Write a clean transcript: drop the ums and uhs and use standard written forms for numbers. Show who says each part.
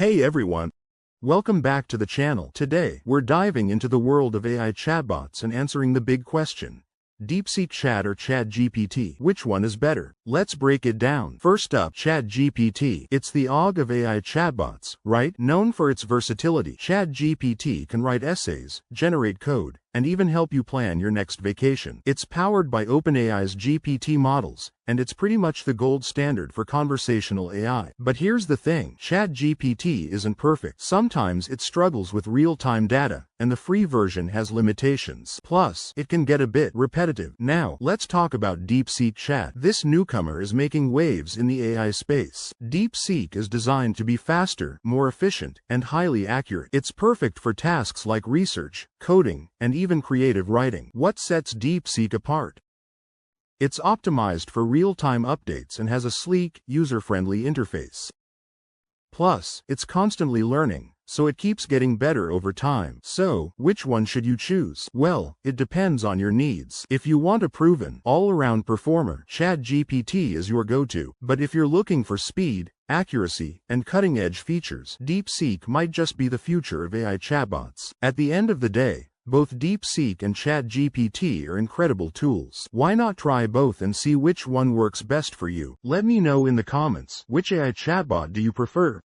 Speaker 1: Hey everyone! Welcome back to the channel. Today, we're diving into the world of AI chatbots and answering the big question. DeepSeek Chat or ChatGPT? Which one is better? Let's break it down. First up, ChatGPT. It's the OG of AI chatbots, right? Known for its versatility, ChatGPT can write essays, generate code, and even help you plan your next vacation. It's powered by OpenAI's GPT models, and it's pretty much the gold standard for conversational AI. But here's the thing, ChatGPT isn't perfect. Sometimes it struggles with real-time data, and the free version has limitations. Plus, it can get a bit repetitive. Now, let's talk about DeepSeek Chat. This newcomer is making waves in the AI space. DeepSeek is designed to be faster, more efficient, and highly accurate. It's perfect for tasks like research, coding, and even creative writing. What sets DeepSeek apart? It's optimized for real-time updates and has a sleek, user-friendly interface. Plus, it's constantly learning, so it keeps getting better over time. So, which one should you choose? Well, it depends on your needs. If you want a proven, all-around performer, ChatGPT is your go-to. But if you're looking for speed, accuracy, and cutting-edge features, DeepSeek might just be the future of AI chatbots. At the end of the day, both DeepSeek and ChatGPT are incredible tools. Why not try both and see which one works best for you? Let me know in the comments, which AI chatbot do you prefer?